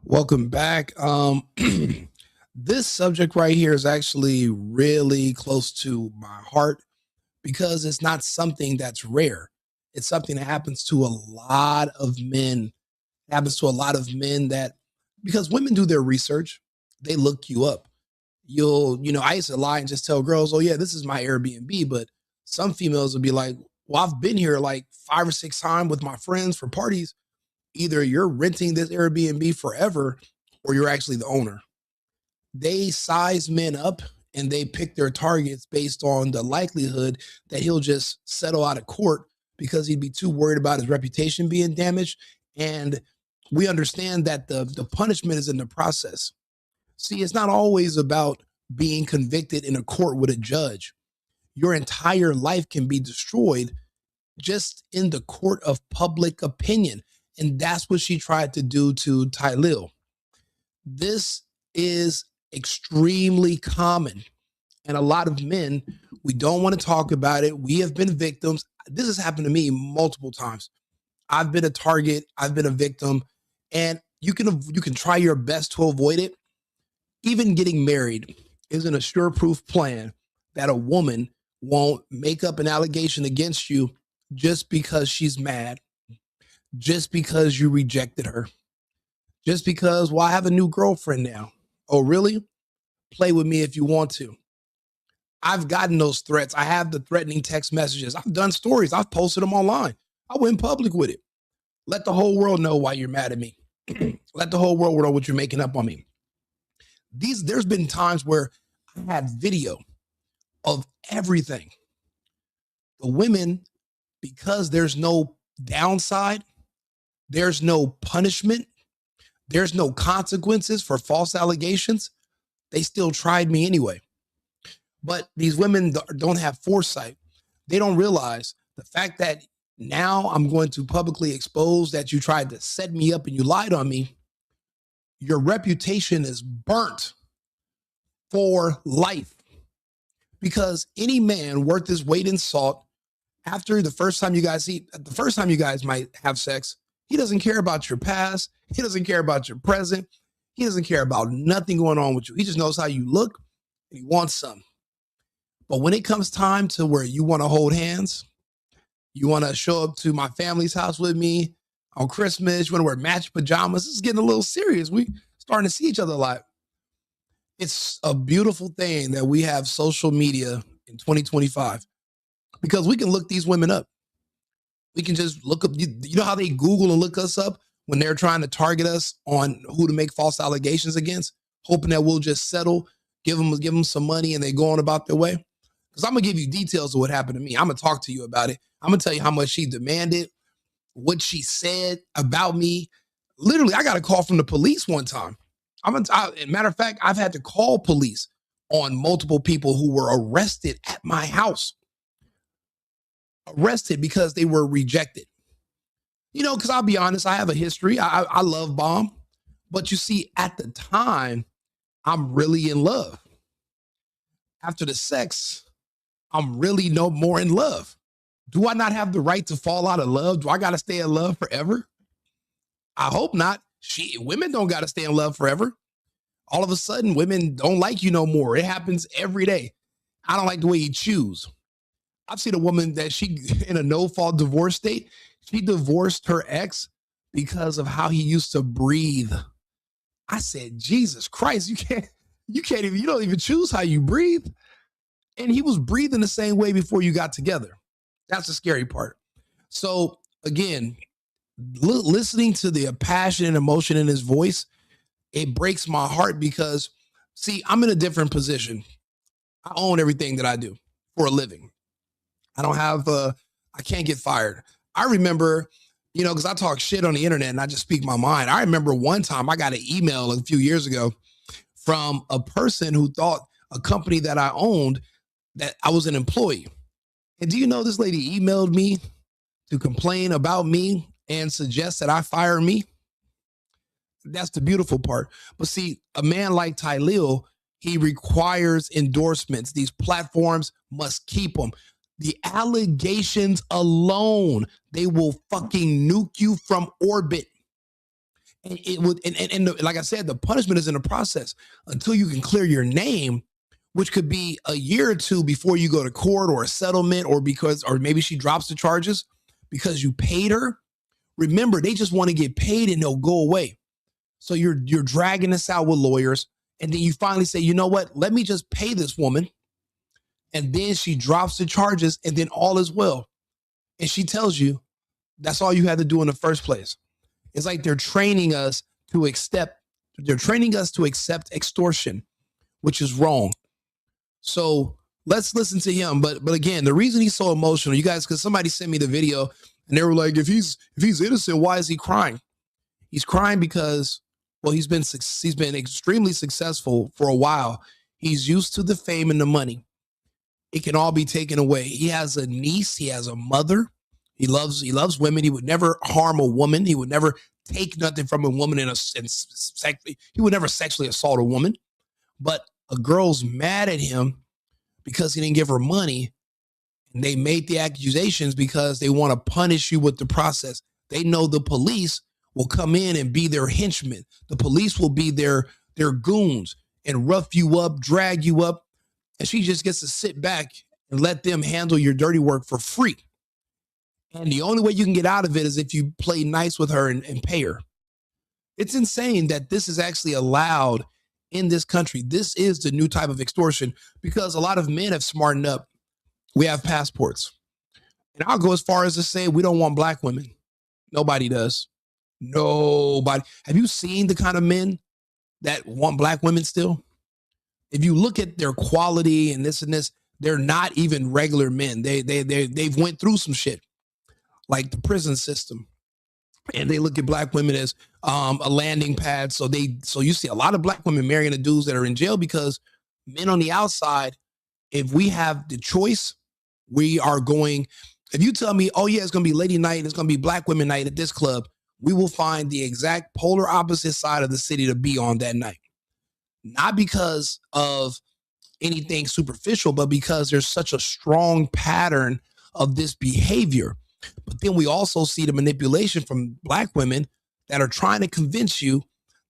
Welcome back. This subject right here is actually really close to my heart because it's not something that's rare. It's something that happens to a lot of men. It happens to a lot of men that because women do their research, they look you up. I used to lie and just tell girls, oh yeah, this is my Airbnb, but some females would be like, well, I've been here like 5 or 6 times with my friends for parties. Either you're renting this Airbnb forever or you're actually the owner. They size men up and they pick their targets based on the likelihood that he'll just settle out of court because he'd be too worried about his reputation being damaged. And we understand that the punishment is in the process. See, it's not always about being convicted in a court with a judge. Your entire life can be destroyed just in the court of public opinion. And that's what she tried to do to Tylil. This is extremely common. And a lot of men, we don't want to talk about it. We have been victims. This has happened to me multiple times. I've been a target, I've been a victim, and you can try your best to avoid it. Even getting married isn't a sure-proof plan that a woman won't make up an allegation against you just because she's mad, just because you rejected her, just because, well, I have a new girlfriend now. Oh, really? Play with me if you want to. I've gotten those threats. I have the threatening text messages. I've done stories. I've posted them online. I went public with it. Let the whole world know why you're mad at me. Let the whole world know what you're making up on me. There's been times where I had video of everything. The women, because there's no downside, there's no punishment, there's no consequences for false allegations, they still tried me anyway. But these women don't have foresight. They don't realize the fact that now I'm going to publicly expose that you tried to set me up and you lied on me. Your reputation is burnt for life. Because any man worth his weight in salt, after the first time you guys might have sex, he doesn't care about your past. He doesn't care about your present. He doesn't care about nothing going on with you. He just knows how you look and he wants some. But when it comes time to where you want to hold hands, you want to show up to my family's house with me on Christmas, you want to wear matched pajamas, it's getting a little serious. We starting to see each other a lot. It's a beautiful thing that we have social media in 2025 because we can look these women up. We can just look up, you know how they Google and look us up when they're trying to target us on who to make false allegations against, hoping that we'll just settle, give them some money and they go on about their way. Because I'm going to give you details of what happened to me. I'm going to talk to you about it. I'm going to tell you how much she demanded, what she said about me. Literally, I got a call from the police one time. Matter of fact, I've had to call police on multiple people who were arrested at my house. Arrested because they were rejected. Because I'll be honest, I have a history. I love bomb. But you see, at the time, I'm really in love. After the sex, I'm really no more in love. Do I not have the right to fall out of love? Do I got to stay in love forever? I hope not. Women don't got to stay in love forever. All of a sudden, women don't like you no more. It happens every day. I don't like the way you choose. I've seen a woman that she, in a no-fault divorce state, she divorced her ex because of how he used to breathe. I said, Jesus Christ, you don't even choose how you breathe. And he was breathing the same way before you got together. That's the scary part. So again, listening to the passion and emotion in his voice, it breaks my heart because, see, I'm in a different position. I own everything that I do for a living. I can't get fired. I remember, because I talk shit on the internet and I just speak my mind. I remember one time I got an email a few years ago from a person who thought a company that I owned, that I was an employee. And do you know this lady emailed me to complain about me and suggest that I fire me? That's the beautiful part. But see, a man like Tylil, he requires endorsements. These platforms must keep them. The allegations alone, they will fucking nuke you from orbit. And it would, like I said, the punishment is in the process until you can clear your name, which could be a year or two before you go to court or a settlement, or maybe she drops the charges because you paid her. Remember, they just want to get paid and they'll go away. So you're dragging this out with lawyers, and then you finally say, you know what? Let me just pay this woman, and then she drops the charges, and then all is well. And she tells you that's all you had to do in the first place. It's like they're training us to accept. They're training us to accept extortion, which is wrong. So let's listen to him. But again, the reason he's so emotional, you guys, because somebody sent me the video and they were like, if he's innocent, why is he crying? He's crying because, well, he's been extremely successful for a while. He's used to the fame and the money. It can all be taken away. He has a niece. He has a mother. He loves women. He would never harm a woman. He would never take nothing from a woman he would never sexually assault a woman. But a girl's mad at him because he didn't give her money. And they made the accusations because they want to punish you with the process. They know the police will come in and be their henchmen. The police will be their goons and rough you up, drag you up. And she just gets to sit back and let them handle your dirty work for free. And the only way you can get out of it is if you play nice with her and pay her. It's insane that this is actually allowed in this country. This is the new type of extortion because a lot of men have smartened up. We have passports. And I'll go as far as to say we don't want black women. Nobody does. Nobody. Have you seen the kind of men that want black women still? If you look at their quality and this, they're not even regular men. They've went through some shit, like the prison system. And they look at black women as a landing pad. So you see a lot of black women marrying the dudes that are in jail because men on the outside, if we have the choice, we are going. If you tell me, oh yeah, it's going to be lady night and it's going to be black women night at this club, we will find the exact polar opposite side of the city to be on that night. Not because of anything superficial, but because there's such a strong pattern of this behavior. But then we also see the manipulation from black women that are trying to convince you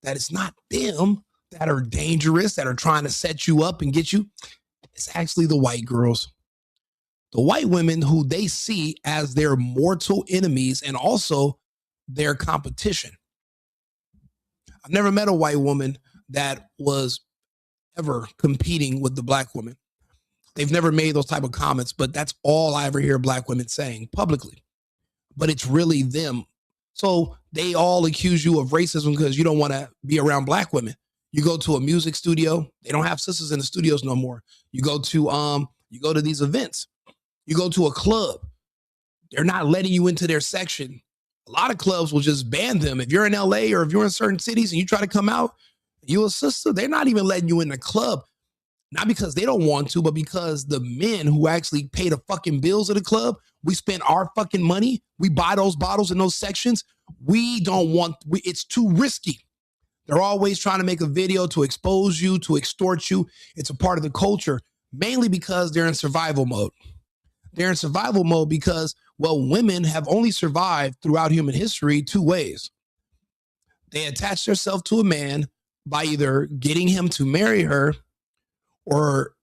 that it's not them that are dangerous, that are trying to set you up and get you. It's actually the white girls. The white women who they see as their mortal enemies and also their competition. I've never met a white woman that was ever competing with the black woman. They've never made those type of comments, but that's all I ever hear black women saying publicly. But it's really them. So they all accuse you of racism because you don't want to be around black women. You go to a music studio, they don't have sisters in the studios no more. You go to these events. You go to a club, they're not letting you into their section. A lot of clubs will just ban them. If you're in LA or if you're in certain cities and you try to come out, you a sister, they're not even letting you in the club. Not because they don't want to, but because the men who actually pay the fucking bills of the club, we spend our fucking money. We buy those bottles in those sections. We don't want, it's too risky. They're always trying to make a video to expose you, to extort you. It's a part of the culture, mainly because they're in survival mode. They're in survival mode because, well, women have only survived throughout human history two ways. They attach themselves to a man by either getting him to marry her or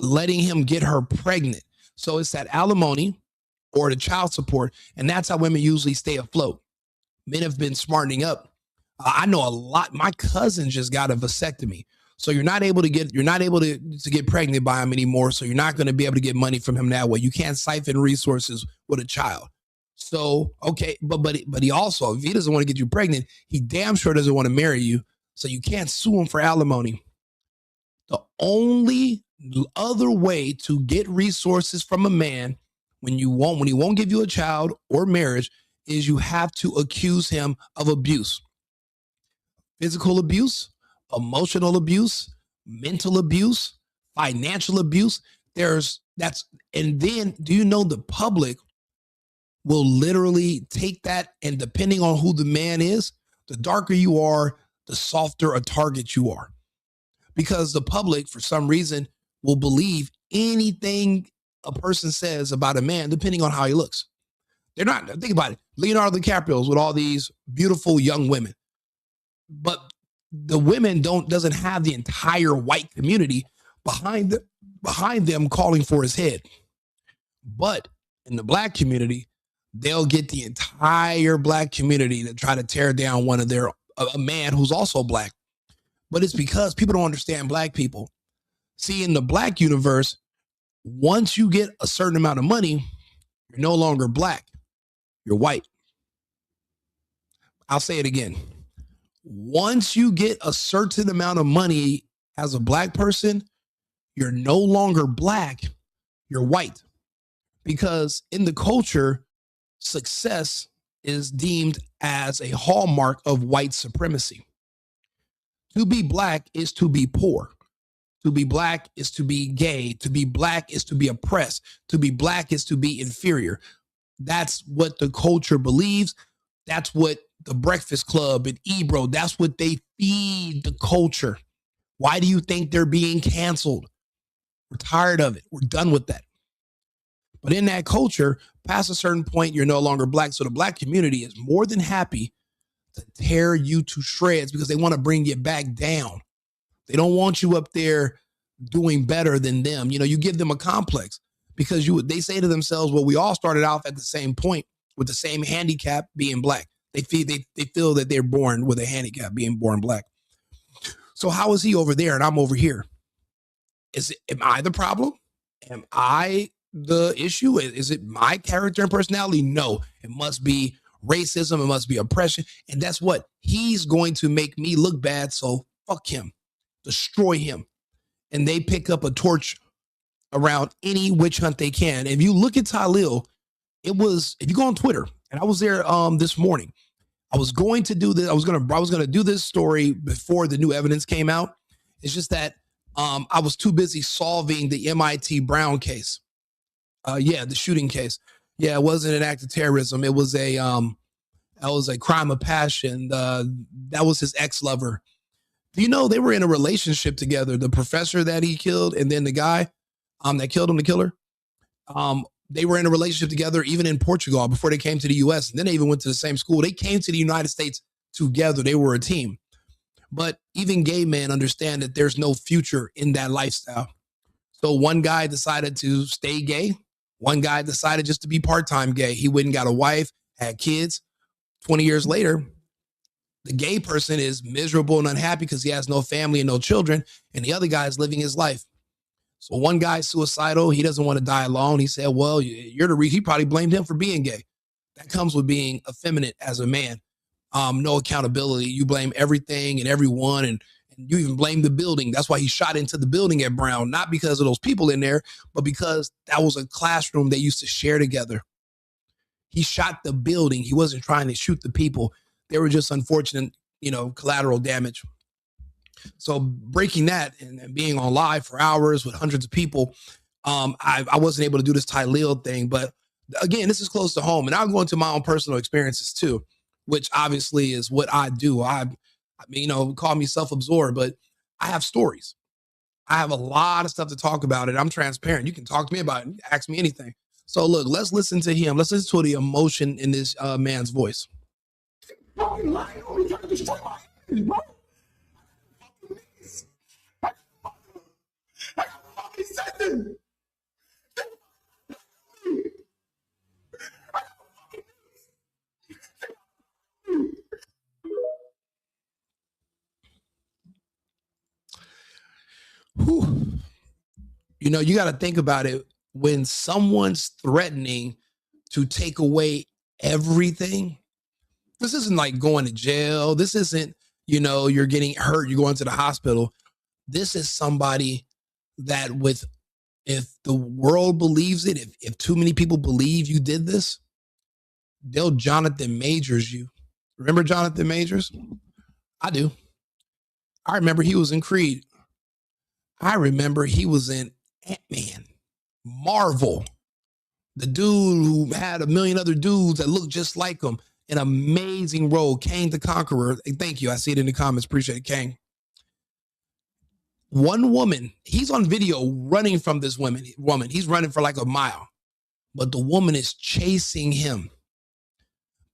letting him get her pregnant. So it's that alimony or the child support. And that's how women usually stay afloat. Men have been smartening up. I know a lot. My cousin just got a vasectomy. So you're not able to get pregnant by him anymore. So you're not going to be able to get money from him that way. You can't siphon resources with a child. So, okay. But he also, if he doesn't want to get you pregnant, he damn sure doesn't want to marry you. So you can't sue him for alimony. The only other way to get resources from a man when he won't give you a child or marriage is you have to accuse him of abuse. Physical abuse, emotional abuse, mental abuse, financial abuse. And then do you know the public will literally take that, and depending on who the man is, the darker you are, the softer a target you are. Because the public, for some reason, will believe anything a person says about a man, depending on how he looks. They're not, think about it. Leonardo DiCaprio's with all these beautiful young women. but the women doesn't have the entire white community behind them calling for his head. But in the black community, they'll get the entire black community to try to tear down one of their a man who's also black. But it's because people don't understand black people. See, in the black universe, once you get a certain amount of money, you're no longer black, you're white. I'll say it again. Once you get a certain amount of money as a black person, you're no longer black, you're white. Because in the culture, success is deemed as a hallmark of white supremacy. To be black is to be poor. To be black is to be gay. To be black is to be oppressed. To be black is to be inferior. That's what the culture believes. That's what the Breakfast Club and Ebro, that's what they feed the culture. Why do you think they're being canceled? We're tired of it. We're done with that. But in that culture, past a certain point, you're no longer black. So the black community is more than happy to tear you to shreds because they want to bring you back down. They don't want you up there doing better than them. You give them a complex because they say to themselves, well, we all started off at the same point with the same handicap, being black. They feel that they're born with a handicap, being born black. So how is he over there and I'm over here? Am I the problem? Am I the issue? Is it my character and personality? No, it must be racism. It must be oppression. And that's what he's going to make me look bad. So fuck him, destroy him. And they pick up a torch around any witch hunt they can. If you look at Tylil, if you go on Twitter, and I was there this morning, I was going to do this. I was gonna do this story before the new evidence came out. It's just that I was too busy solving the MIT Brown case. The shooting case. Yeah, it wasn't an act of terrorism. It was a crime of passion. That was his ex-lover. Do you know they were in a relationship together? The professor that he killed, and then the guy that killed him, the killer. They were in a relationship together, even in Portugal, before they came to the U.S. And then they even went to the same school. They came to the United States together. They were a team. But even gay men understand that there's no future in that lifestyle. So one guy decided to stay gay. One guy decided just to be part-time gay. He went and got a wife, had kids. 20 years later, the gay person is miserable and unhappy because he has no family and no children. And the other guy is living his life. So one guy's suicidal. He doesn't want to die alone. He said, well, you're the reason. He probably blamed him for being gay. That comes with being effeminate as a man. No accountability. You blame everything and everyone, and you even blame the building. That's why he shot into the building at Brown, not because of those people in there, but because that was a classroom they used to share together. He shot the building. He wasn't trying to shoot the people. They were just unfortunate, collateral damage. So breaking that and being on live for hours with hundreds of people, I wasn't able to do this Tylil thing. But again, this is close to home. And I'll go into my own personal experiences too, which obviously is what I do. I mean, call me self-absorbed, but I have stories. I have a lot of stuff to talk about it. I'm transparent. You can talk to me about it. Ask me anything. So look, let's listen to him. Let's listen to the emotion in this man's voice. Fucking lying on me, trying to destroy my image, bro. I fucking said this. Whew. You got to think about it. When someone's threatening to take away everything, this isn't like going to jail. This isn't, you're getting hurt, you're going to the hospital. This is somebody that if the world believes it, if too many people believe you did this, they'll Jonathan Majors you. Remember Jonathan Majors? I do. I remember he was in Creed. I remember he was in Ant-Man, Marvel. The dude who had a million other dudes that looked just like him. An amazing role, Kang the Conqueror. Thank you. I see it in the comments. Appreciate it, Kang. One woman, he's on video running from this woman. He's running for like a mile, but the woman is chasing him.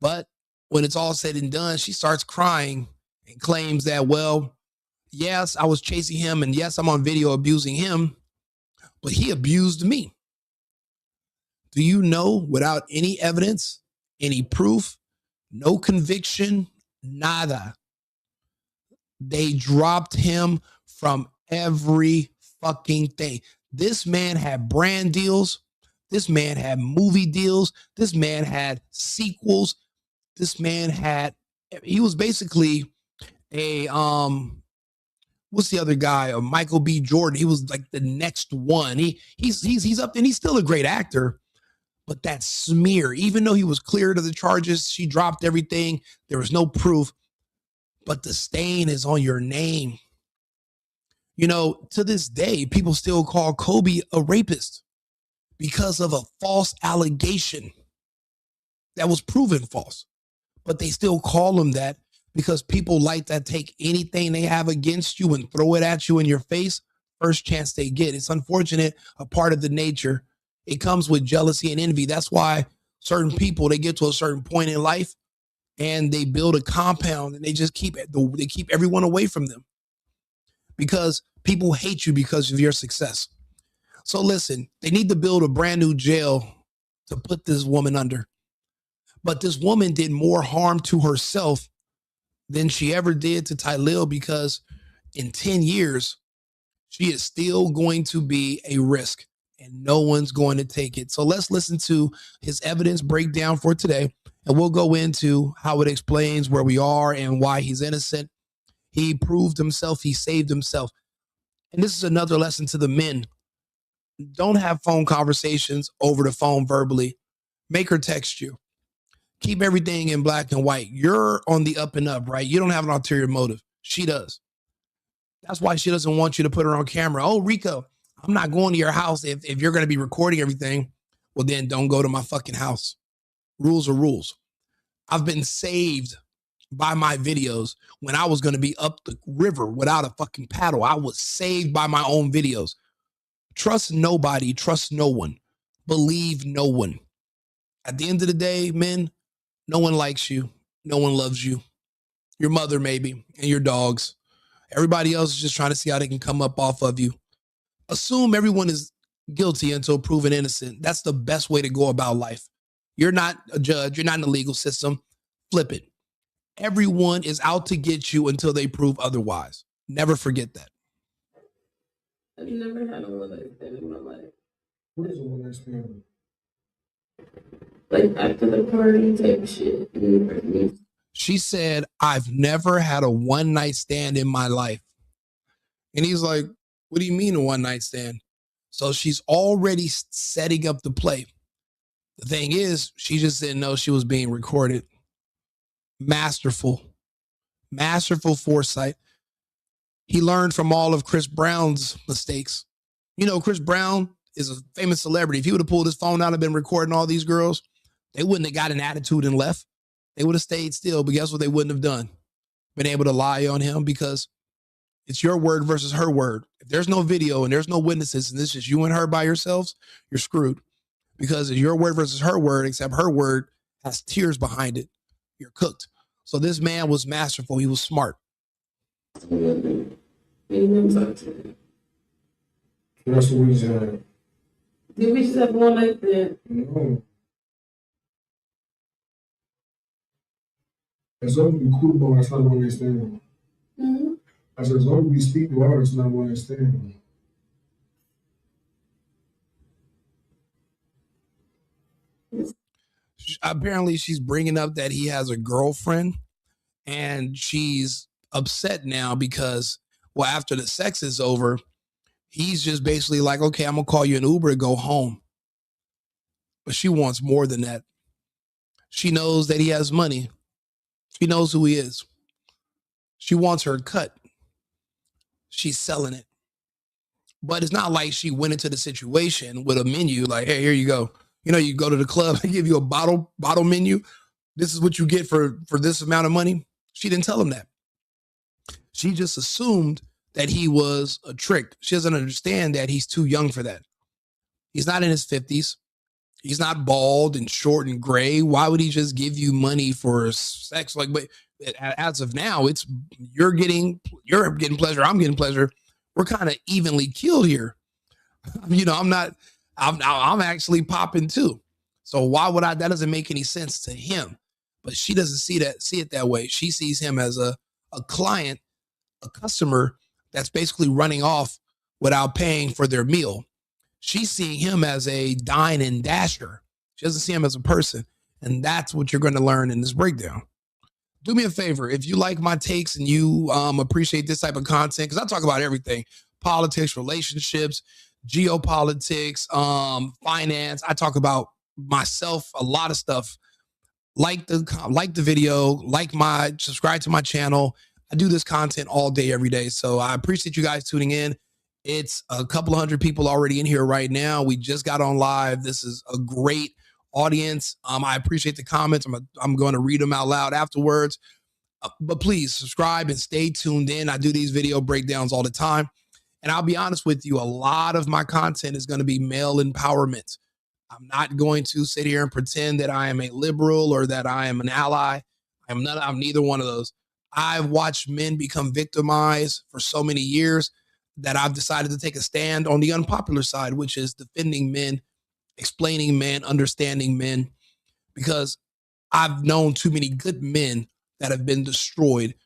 But when it's all said and done, she starts crying and claims that, well, yes, I was chasing him, and yes, I'm on video abusing him, but he abused me. Do you know, without any evidence, any proof, no conviction, nada, they dropped him from every fucking thing. This man had brand deals. This man had movie deals. This man had sequels. This man he was basically a what's the other guy? Michael B. Jordan. He was like the next one. He's up, and he's still a great actor. But that smear, even though he was cleared of the charges, she dropped everything. There was no proof, but the stain is on your name. You know, to this day, people still call Kobe a rapist because of a false allegation that was proven false. But they still call him that because people like to take anything they have against you and throw it at you in your face first chance they get. It's unfortunate, a part of the nature. It comes with jealousy and envy. That's why certain people, they get to a certain point in life and they build a compound and they just keep everyone away from them because people hate you because of your success. So listen, they need to build a brand new jail to put this woman under. But this woman did more harm to herself than she ever did to Tylil, because in 10 years, she is still going to be a risk and no one's going to take it. So let's listen to his evidence breakdown for today, and we'll go into how it explains where we are and why he's innocent. He proved himself. He saved himself. And this is another lesson to the men. Don't have phone conversations over the phone verbally. Make her text you. Keep everything in black and white. You're on the up and up, right? You don't have an ulterior motive. She does. That's why she doesn't want you to put her on camera. Oh, Rico, I'm not going to your house if you're going to be recording everything. Well, then don't go to my fucking house. Rules are rules. I've been saved by my videos when I was going to be up the river without a fucking paddle. I was saved by my own videos. Trust nobody. Trust no one. Believe no one. At the end of the day, men, no one likes you. No one loves you. Your mother, maybe, and your dogs. Everybody else is just trying to see how they can come up off of you. Assume everyone is guilty until proven innocent. That's the best way to go about life. You're not a judge. You're not in the legal system. Flip it. Everyone is out to get you until they prove otherwise. Never forget that. I've never had a one night stand in my life. What is a one night stand? Like after the party type shit. She said, I've never had a one night stand in my life. And he's like, what do you mean a one night stand? So she's already setting up the play. The thing is, she just didn't know she was being recorded. Masterful foresight. He learned from all of Chris Brown's mistakes. You know, Chris Brown is a famous celebrity. If he would have pulled his phone out and been recording all these girls, they wouldn't have got an attitude and left. They would have stayed still, but guess what they wouldn't have done? Been able to lie on him, because it's your word versus her word. If there's no video and there's no witnesses and this is you and her by yourselves, you're screwed, because it's your word versus her word, except her word has tears behind it. You're cooked. So this man was masterful. He was smart. So that's the reason. Did we just have one night stand? No. As long as we cool about, that's not one night stand. Mm-hmm. I said, as long as we speak to her, it's not one night stand. Apparently she's bringing up that he has a girlfriend, and she's upset now because, well, after the sex is over, he's just basically like, okay, I'm going to call you an Uber to go home. But she wants more than that. She knows that he has money. She knows who he is. She wants her cut. She's selling it. But it's not like she went into the situation with a menu like, hey, here you go. You know, you go to the club and give you a bottle menu. This is what you get for this amount of money. She didn't tell him that. She just assumed that he was a trick. She doesn't understand that he's too young for that. He's not in his 50s. He's not bald and short and gray. Why would he just give you money for sex? Like, but as of now, it's you're getting pleasure, I'm getting pleasure. We're kind of evenly killed here. I'm actually popping too. So why would I? That doesn't make any sense to him. But she doesn't see it that way. She sees him as a client, a customer that's basically running off without paying for their meal. She's seeing him as a dine and dasher. She doesn't see him as a person. And that's what you're going to learn in this breakdown. Do me a favor. If you like my takes and you appreciate this type of content, because I talk about everything: politics, relationships, geopolitics, finance. I talk about myself, a lot of stuff. Like the video, subscribe to my channel. I do this content all day, every day. So I appreciate you guys tuning in. It's a couple of hundred people already in here right now. We just got on live. This is a great audience. I appreciate the comments. I'm going to read them out loud afterwards. But please subscribe and stay tuned in. I do these video breakdowns all the time. And I'll be honest with you, a lot of my content is going to be male empowerment. I'm not going to sit here and pretend that I am a liberal or that I am an ally. I'm neither one of those. I've watched men become victimized for so many years that I've decided to take a stand on the unpopular side, which is defending men, explaining men, understanding men, because I've known too many good men that have been destroyed.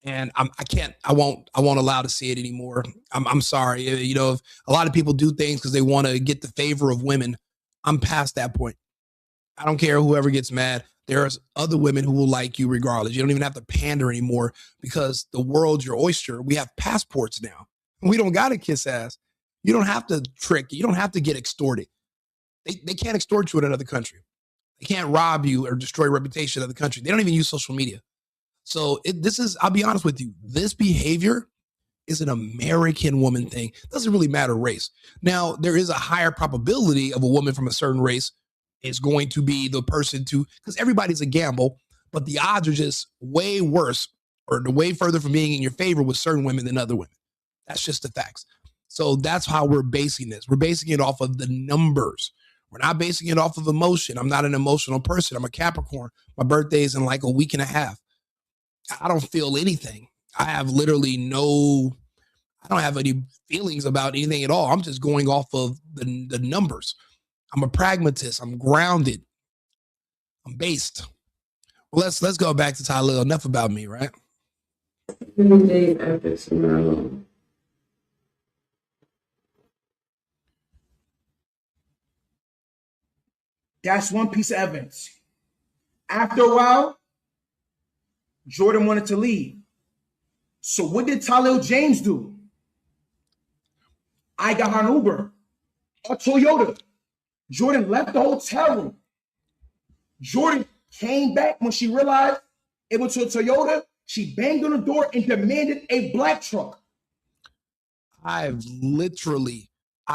And I won't allow to see it anymore. I'm sorry. If a lot of people do things because they want to get the favor of women. I'm past that point. I don't care whoever gets mad. There's other women who will like you regardless. You don't even have to pander anymore because the world's your oyster. We have passports now. We don't got to kiss ass. You don't have to trick. You don't have to get extorted. They can't extort you in another country. They can't rob you or destroy reputation of the country. They don't even use social media. So I'll be honest with you, this behavior is an American woman thing. It doesn't really matter race. Now, there is a higher probability of a woman from a certain race is going to be the person because everybody's a gamble, but the odds are just way worse or way further from being in your favor with certain women than other women. That's just the facts. So that's how we're basing this. We're basing it off of the numbers. We're not basing it off of emotion. I'm not an emotional person. I'm a Capricorn. My birthday is in like a week and a half. I don't feel anything. I have literally I don't have any feelings about anything at all. I'm just going off of the numbers. I'm a pragmatist. I'm grounded. I'm based. Well, let's go back to Tylil. Enough about me, right? Day after tomorrow. That's one piece of evidence. After a while, Jourdin wanted to leave. So what did Tylil James do? I got her an Uber, a Toyota. Jourdin left the hotel room. Jourdin came back when she realized it was a Toyota. She banged on the door and demanded a black truck. I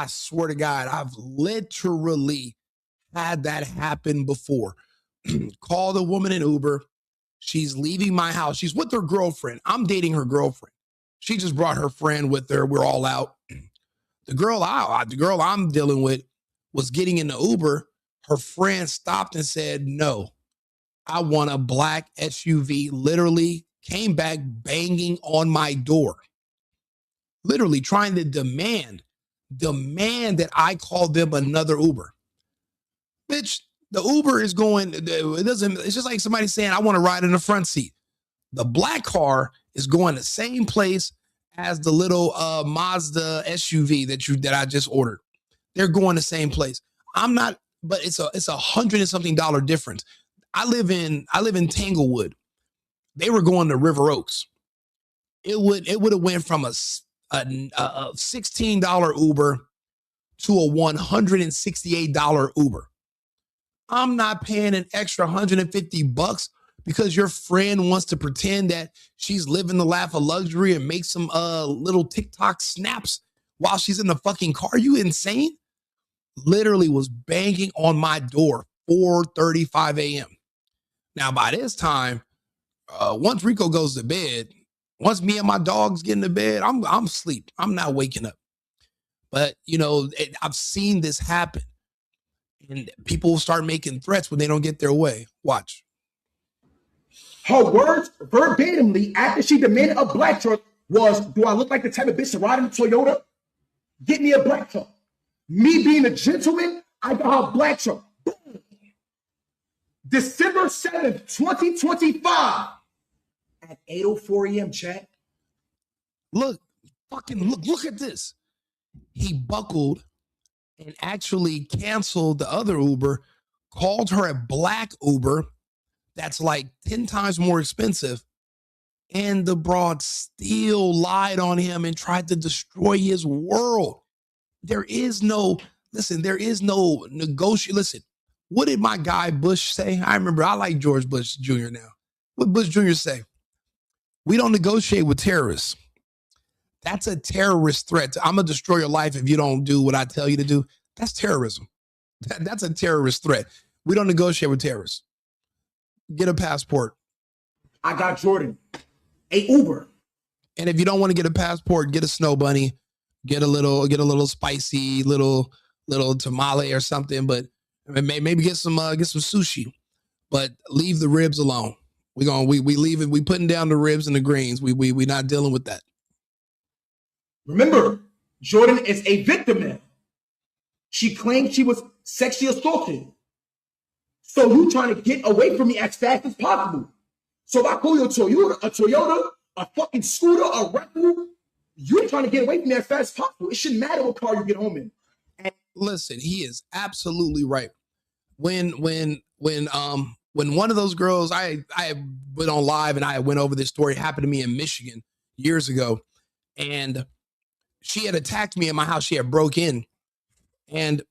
swear to God, I've literally had that happen before. Called a woman in Uber. She's leaving my house. She's with her girlfriend. I'm dating her girlfriend. She just brought her friend with her. We're all out. The girl I'm dealing with was getting in the Uber. Her friend stopped and said, "No, I want a black SUV." Literally came back banging on my door. Literally trying to demand that I call them another Uber. Bitch, the Uber is going, it's just like somebody saying, "I want to ride in the front seat." The black car is going the same place as the little Mazda SUV that I just ordered. They're going the same place. I'm not, but it's $100 and something difference. I live in Tanglewood. They were going to River Oaks. It would have went from a $16 Uber to a $168 Uber. I'm not paying an extra $150 because your friend wants to pretend that she's living the life of luxury and make some little TikTok snaps while she's in the fucking car. Are you insane? Literally was banging on my door 4:35 a.m. Now, by this time, once Rico goes to bed, once me and my dogs get into bed, I'm asleep. I'm not waking up. But, I've seen this happen. And people will start making threats when they don't get their way. Watch. Her words verbatimly after she demanded a black truck was, do I look like the type of bitch to ride in a Toyota? Get me a black truck. Me being a gentleman, I got her a black truck. Boom. December 7th, 2025 at 8:04 a.m., chat. Look at this. He buckled and actually canceled the other Uber, called her a black Uber that's like 10 times more expensive, and the broad still lied on him and tried to destroy his world. There is no negotiation. Listen, what did my guy Bush say? I remember, I like George Bush Jr. now. What Bush Jr. say? We don't negotiate with terrorists. That's a terrorist threat. I'm going to destroy your life if you don't do what I tell you to do. That's terrorism. That's a terrorist threat. We don't negotiate with terrorists. Get a passport. I got Jourdin, a Uber. And if you don't want to get a passport, get a snow bunny, get a little spicy little tamale or something, but maybe get some sushi, but leave the ribs alone. We leave it. We putting down the ribs and the greens. We not dealing with that. Remember, Jourdin is a victim now. She claimed she was sexually assaulted. So you trying to get away from me as fast as possible. So if I call you a Toyota, a fucking scooter, a Raptor, you're trying to get away from me as fast as possible. It shouldn't matter what car you get home in. And listen, he is absolutely right. When one of those girls, I went on live and I went over this story. It happened to me in Michigan years ago, and she had attacked me in my house. She had broke in, and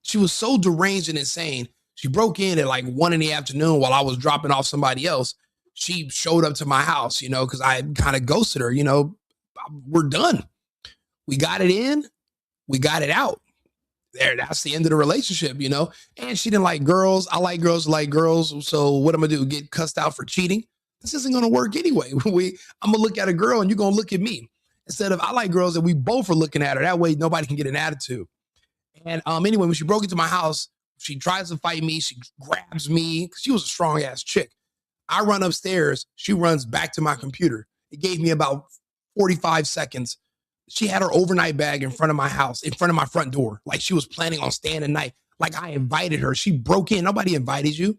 she was so deranged and insane. She broke in at like 1 PM while I was dropping off somebody else. She showed up to my house, because I kind of ghosted her. We're done. We got it in, we got it out. There, that's the end of the relationship, And she didn't like girls. I like girls, like girls. So what I'm gonna do? Get cussed out for cheating? This isn't gonna work anyway. I'm gonna look at a girl and you're gonna look at me. Instead of I like girls and we both are looking at her. That way nobody can get an attitude. And anyway, when she broke into my house, she tries to fight me. She grabs me because she was a strong ass chick. I run upstairs. She runs back to my computer. It gave me about 45 seconds. She had her overnight bag in front of my house, in front of my front door. Like she was planning on staying the night. Like I invited her. She broke in. Nobody invited you.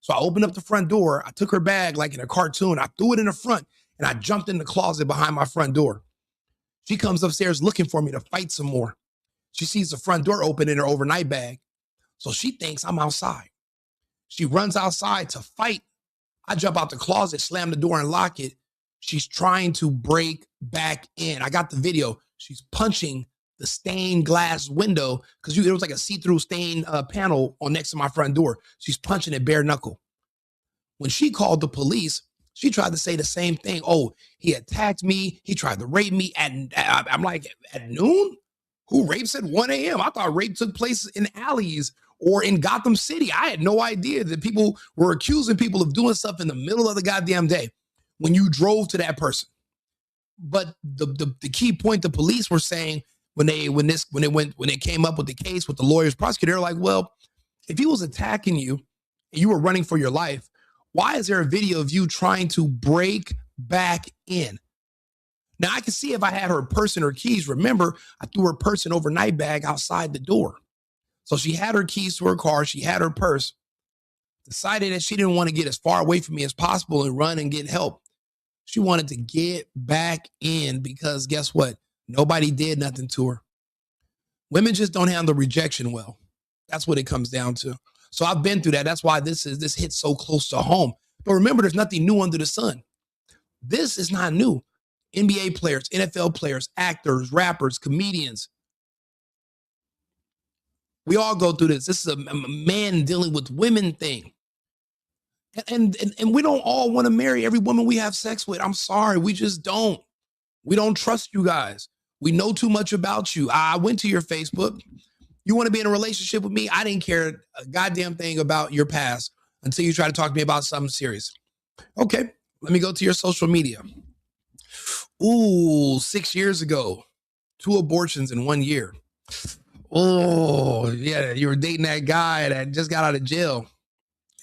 So I opened up the front door. I took her bag like in a cartoon. I threw it in the front and I jumped in the closet behind my front door. She comes upstairs looking for me to fight some more. She sees the front door open in her overnight bag. So she thinks I'm outside. She runs outside to fight. I jump out the closet, slam the door and lock it. She's trying to break back in. I got the video. She's punching the stained glass window because there was like a see-through stained panel on next to my front door. She's punching it bare knuckle. When she called the police, she tried to say the same thing. Oh, he attacked me. He tried to rape me. I'm like, at noon? Who rapes at 1 AM? I thought rape took place in alleys or in Gotham City. I had no idea that people were accusing people of doing stuff in the middle of the goddamn day when you drove to that person. But the key point the police were saying when they came up with the case with the lawyers, prosecutor, they're like, well, if he was attacking you and you were running for your life, why is there a video of you trying to break back in? Now, I can see if I had her purse and her keys. Remember, I threw her purse and overnight bag outside the door. So she had her keys to her car. She had her purse. Decided that she didn't want to get as far away from me as possible and run and get help. She wanted to get back in because guess what? Nobody did nothing to her. Women just don't handle rejection well. That's what it comes down to. So I've been through that. That's why this hits so close to home. But remember, there's nothing new under the sun. This is not new. NBA players, NFL players, actors, rappers, comedians. We all go through this. This is a man dealing with women thing. And we don't all want to marry every woman we have sex with. I'm sorry. We just don't. We don't trust you guys. We know too much about you. I went to your Facebook. You want to be in a relationship with me? I didn't care a goddamn thing about your past until you try to talk to me about something serious. Okay, let me go to your social media. Ooh, 6 years ago, 2 abortions in 1 year. Oh, yeah, you were dating that guy that just got out of jail.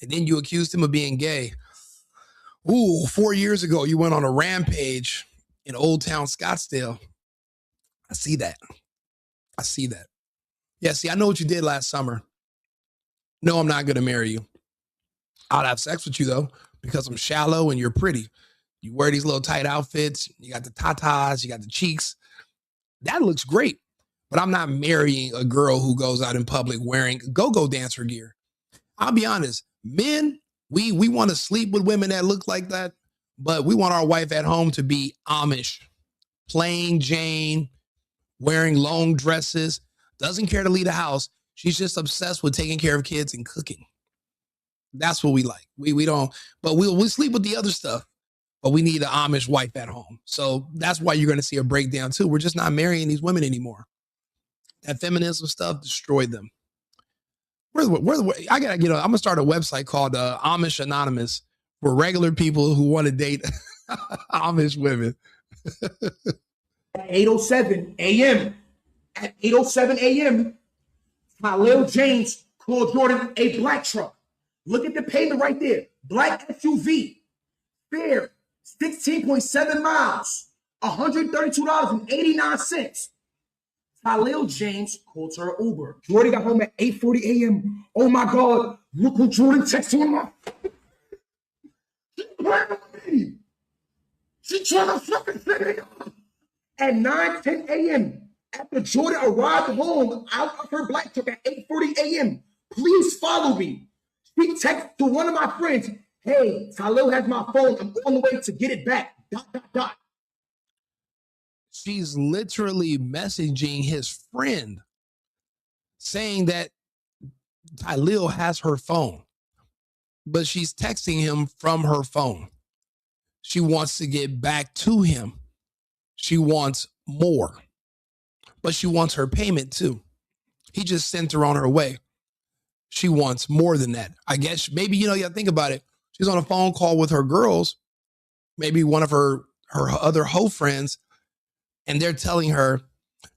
And then you accused him of being gay. Ooh, 4 years ago, you went on a rampage in Old Town Scottsdale. I see that. I see that. Yeah, see, I know what you did last summer. No, I'm not going to marry you. I'll have sex with you, though, because I'm shallow and you're pretty. You wear these little tight outfits. You got the tatas. You got the cheeks. That looks great. But I'm not marrying a girl who goes out in public wearing go-go dancer gear. I'll be honest. Men, we want to sleep with women that look like that, but we want our wife at home to be Amish, plain Jane, wearing long dresses, doesn't care to leave the house. She's just obsessed with taking care of kids and cooking. That's what we like. We don't, but we'll sleep with the other stuff, but we need an Amish wife at home. So that's why you're going to see a breakdown too. We're just not marrying these women anymore. That feminism stuff destroyed them. I gotta get I'm gonna start a website called Amish Anonymous for regular people who want to date Amish women. At 8:07 a.m. At 8:07 a.m., Tylil James called Jourdin a black truck. Look at the payment right there. Black SUV. Fare 16.7 miles. $132.89. Tylil James called her Uber. Jourdin got home at 8:40 a.m. Oh my God, look who Jourdin texted him. She trying to fucking set it up. At 9:10 a.m., after Jourdin arrived home out of her black truck at 8:40 a.m., please follow me. She texted to one of my friends, hey, Tylil has my phone. I'm on the way to get it back. ... She's literally messaging his friend saying that Tylil has her phone, but she's texting him from her phone. She wants to get back to him. She wants more, but she wants her payment too. He just sent her on her way. She wants more than that. I guess maybe, you think about it. She's on a phone call with her girls, maybe one of her other hoe friends, and they're telling her,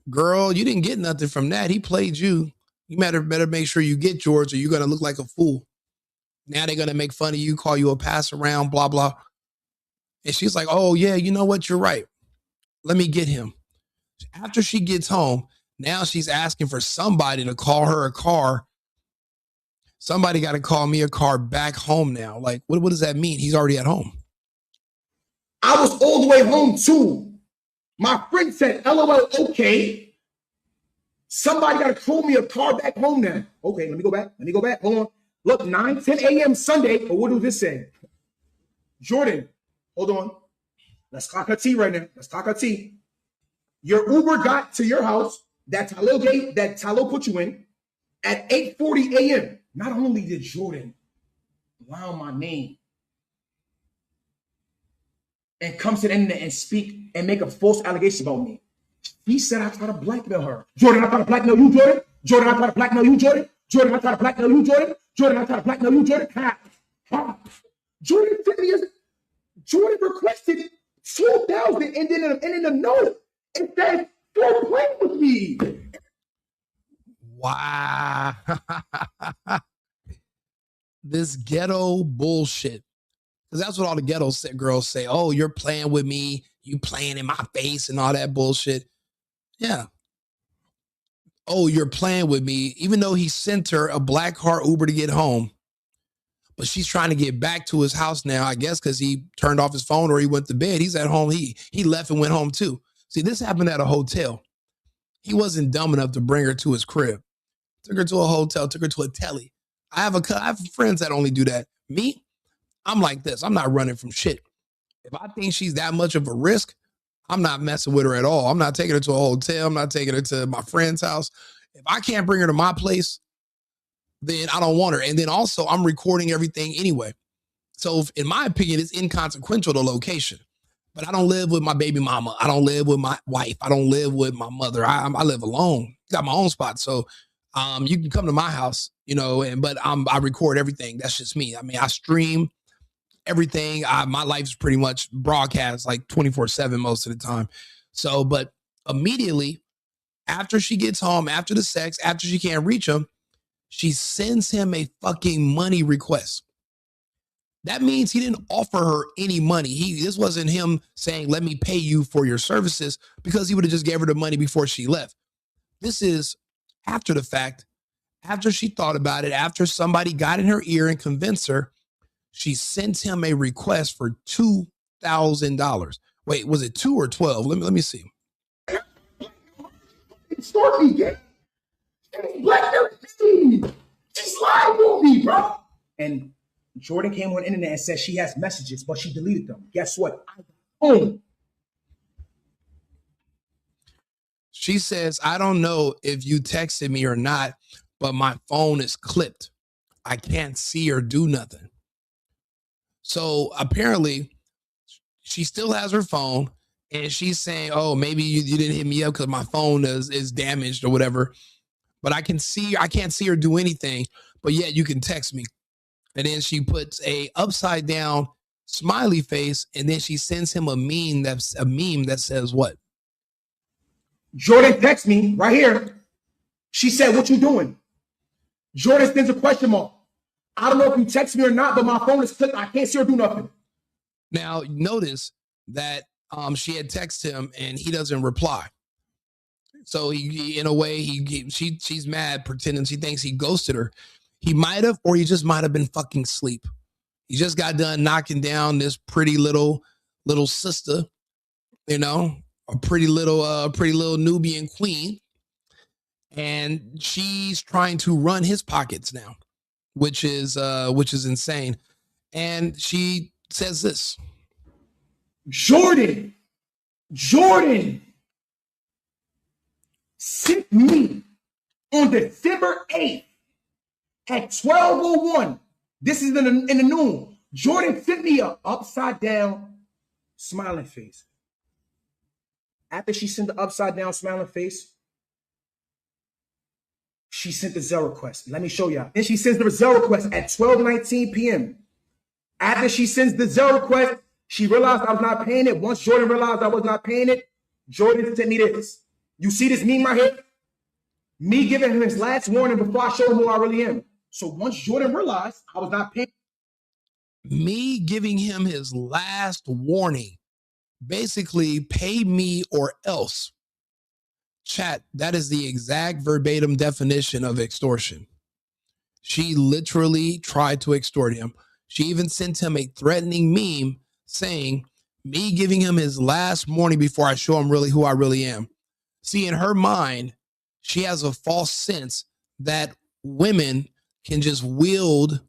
girl, you didn't get nothing from that. He played you. You better make sure you get yours or you're going to look like a fool. Now they're going to make fun of you, call you a pass around, blah, blah. And she's like, oh, yeah, you know what? You're right. Let me get him. After she gets home, now she's asking for somebody to call her a car. Somebody got to call me a car back home now. Like, what does that mean? He's already at home. I was all the way home too. My friend said, LOL, okay. Somebody got to call me a car back home now. Okay, let me go back. Hold on. Look, 9:10 a.m. Sunday. But what does this say? Jourdin, hold on. Let's talk our tea right now. Your Uber got to your house that Tylil put you in at 8:40 a.m. Not only did Jourdin lie on my name and come to the internet and speak and make a false allegation about me, he said I try to blackmail her. Jourdin, I try to blackmail you, Jourdin. Jourdin, I try to blackmail you, Jourdin. Jourdin, I try to blackmail you, Jourdin. Jourdin, I try to blackmail you, Jourdin. Jourdin requested 2,000, and then in the note it says, "Don't play with me." Wow. This ghetto bullshit. Because that's what all the ghetto girls say. Oh, you're playing with me. You playing in my face and all that bullshit. Yeah. Oh, you're playing with me. Even though he sent her a black car Uber to get home. But she's trying to get back to his house now, I guess, because he turned off his phone or he went to bed. He's at home. He left and went home too. See, this happened at a hotel. He wasn't dumb enough to bring her to his crib. Took her to a hotel, took her to a telly. I have friends that only do that. Me, I'm like this. I'm not running from shit. If I think she's that much of a risk, I'm not messing with her at all. I'm not taking her to a hotel. I'm not taking her to my friend's house. If I can't bring her to my place, then I don't want her. And then also, I'm recording everything anyway. So in my opinion, it's inconsequential, the location. But I don't live with my baby mama. I don't live with my wife. I don't live with my mother. I live alone. Got my own spot. So you can come to my house, but I record everything. That's just me. I mean, I stream everything. My life is pretty much broadcast like 24/7 most of the time. So, but immediately after she gets home, after the sex, after she can't reach him, she sends him a fucking money request. That means he didn't offer her any money. This wasn't him saying, let me pay you for your services, because he would have just gave her the money before she left. This is after the fact, after she thought about it, after somebody got in her ear and convinced her, she sent him a request for $2,000. Wait, was it 2 or 12? Let me see. Extort me, gang. Blackberry. She's lying on me, bro. And Jourdin came on the internet and said she has messages, but she deleted them. Guess what? She says, I don't know if you texted me or not, but my phone is clipped. I can't see or do nothing. So apparently she still has her phone, and she's saying, oh, maybe you didn't hit me up because my phone is damaged or whatever. But I can't see or do anything, but yet you can text me. And then she puts a upside down smiley face, and then she sends him a meme that says what? Jourdin texts me right here. She said, what you doing? Jourdin sends a question mark. I don't know if you text me or not, but my phone is clicked. I can't see or do nothing. Now, notice that she had texted him and he doesn't reply. So he in a way, she's mad, pretending she thinks he ghosted her. He might have, or he just might have been fucking asleep. He just got done knocking down this pretty little sister, you know, a pretty little Nubian queen. And she's trying to run his pockets now, which is insane. And she says this. Jourdin sent me on December 8th at 12:01. This is in the noon. Jourdin sent me a upside down smiling face. After she sent the upside down smiling face, she sent the Zelle request. Let me show y'all. Then she sends the Zelle request at 12:19 p.m. After she sends the Zelle request, she realized I was not paying it. Once Jourdin realized I was not paying it, Jourdin sent me this. You see this meme right here? Me giving him his last warning before I show him who I really am. So once Jourdin realized I was not paying, me giving him his last warning, basically pay me or else. Chat, that is the exact verbatim definition of extortion. She literally tried to extort him. She even sent him a threatening meme saying, me giving him his last warning before I show him really who I really am. See, in her mind, she has a false sense that women can just wield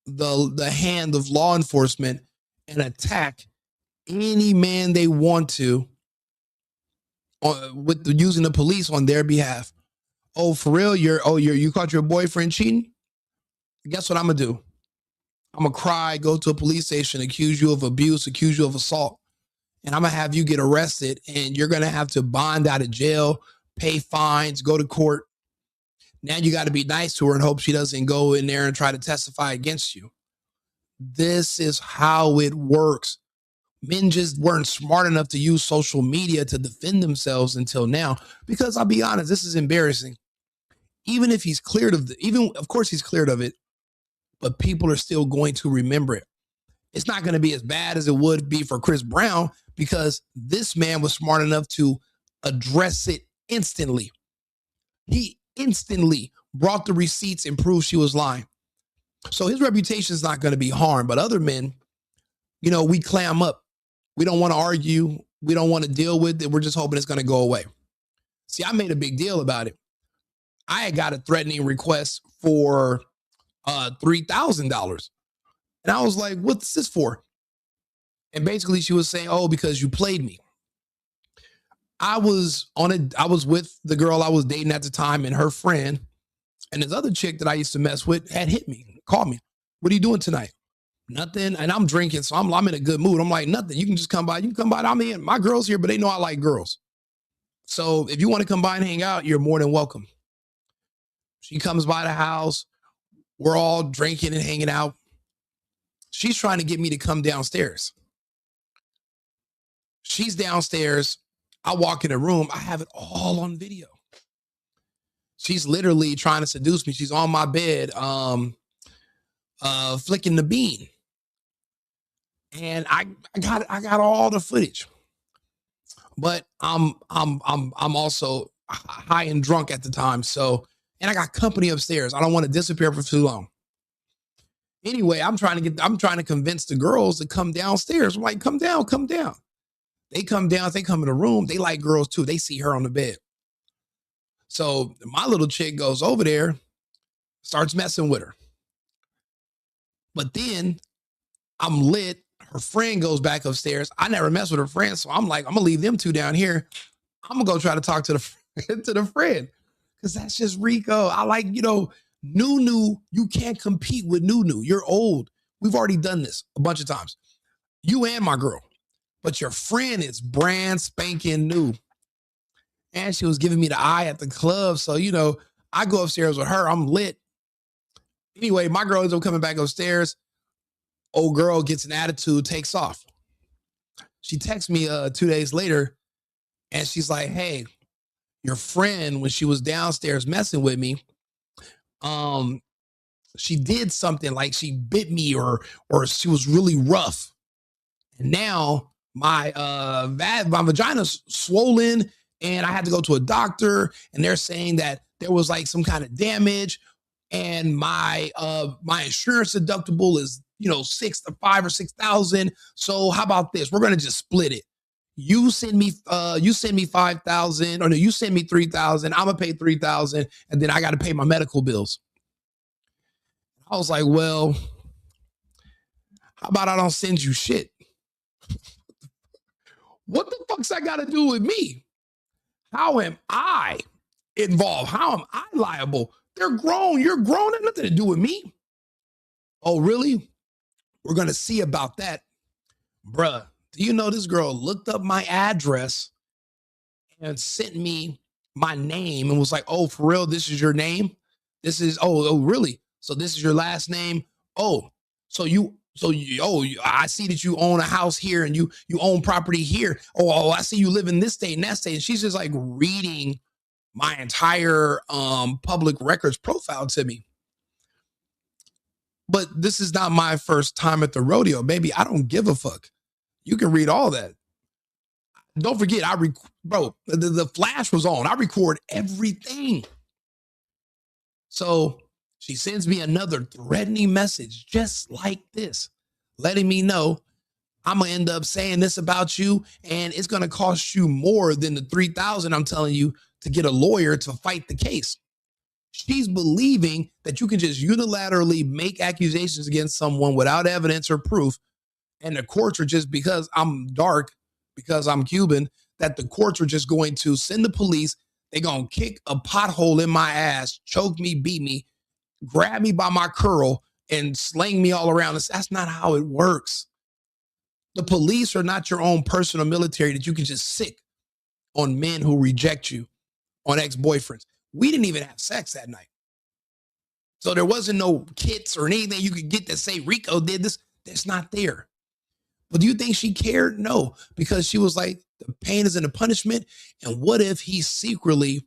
the hand of law enforcement and attack any man they want to with using the police on their behalf. Oh, for real? You caught your boyfriend cheating? Guess what I'm gonna do? I'm gonna cry, go to a police station, accuse you of abuse, accuse you of assault, and I'm gonna have you get arrested, and you're gonna have to bond out of jail, pay fines, go to court. Now you got to be nice to her and hope she doesn't go in there and try to testify against you. This is how it works. Men just weren't smart enough to use social media to defend themselves until now, because I'll be honest, this is embarrassing. Even if he's cleared of of course he's cleared of it, but people are still going to remember it. It's not going to be as bad as it would be for Chris Brown, because this man was smart enough to address it instantly. He instantly brought the receipts and proved she was lying. So his reputation is not going to be harmed, but other men, you know, we clam up. We don't want to argue. We don't want to deal with it. We're just hoping it's going to go away. See, I made a big deal about it. I had got a threatening request for $3,000. And I was like, what's this for? And basically she was saying, oh, because you played me. I was with the girl I was dating at the time and her friend, and this other chick that I used to mess with had hit me, called me. What are you doing tonight? Nothing. And I'm drinking, so I'm in a good mood. I'm like, nothing. You can just come by. You can come by. I mean, my girl's here, but they know I like girls. So if you want to come by and hang out, you're more than welcome. She comes by the house. We're all drinking and hanging out. She's trying to get me to come downstairs. She's downstairs. I walk in the room. I have it all on video. She's literally trying to seduce me. She's on my bed, flicking the bean. And I got all the footage. But I'm also high and drunk at the time. So, and I got company upstairs. I don't want to disappear for too long. Anyway, I'm trying to convince the girls to come downstairs. I'm like, come down. They come down, they come in the room. They like girls too. They see her on the bed. So my little chick goes over there, starts messing with her. But then I'm lit. Her friend goes back upstairs. I never mess with her friend. So I'm like, I'm gonna leave them two down here. I'm gonna go try to talk to the friend. Cause that's just Rico. I like, Nunu, you can't compete with Nunu. You're old. We've already done this a bunch of times. You and my girl. But your friend is brand spanking new. And she was giving me the eye at the club. So, I go upstairs with her. I'm lit. Anyway, my girl ends up coming back upstairs. Old girl gets an attitude, takes off. She texts me 2 days later, and she's like, hey, your friend, when she was downstairs messing with me, she did something like she bit me or she was really rough. And now my vagina's swollen and I had to go to a doctor, and they're saying that there was like some kind of damage, and my insurance deductible is $5,000 or $6,000. So how about this? We're gonna just split it. You send me 5,000, or no, you send me 3,000. I'm gonna pay 3,000, and then I got to pay my medical bills. I was like, well, how about I don't send you shit? What the fuck's that got to do with me? How am I involved? How am I liable? They're grown. You're grown. It has nothing to do with me. Oh, really? We're going to see about that. Bruh, do you know this girl looked up my address and sent me my name and was like, oh, for real, this is your name? This is, oh, really? So this is your last name? Oh, I see that you own a house here and you own property here. Oh, I see you live in this state and that state. And she's just like reading my entire public records profile to me. But this is not my first time at the rodeo, baby. I don't give a fuck. You can read all that. Don't forget, the flash was on. I record everything. So she sends me another threatening message just like this, letting me know I'm going to end up saying this about you, and it's going to cost you more than the 3,000 I'm telling you to get a lawyer to fight the case. She's believing that you can just unilaterally make accusations against someone without evidence or proof, and the courts are just, because I'm dark, because I'm Cuban, that the courts are just going to send the police. They're going to kick a pothole in my ass, choke me, beat me, grab me by my curl, and sling me all around. That's not how it works. The police are not your own personal military that you can just sick on men who reject you, on ex-boyfriends. We didn't even have sex that night. So there wasn't no kits or anything you could get that say Rico did this. That's not there. But do you think she cared? No, because she was like, the pain is in the punishment. And what if he's secretly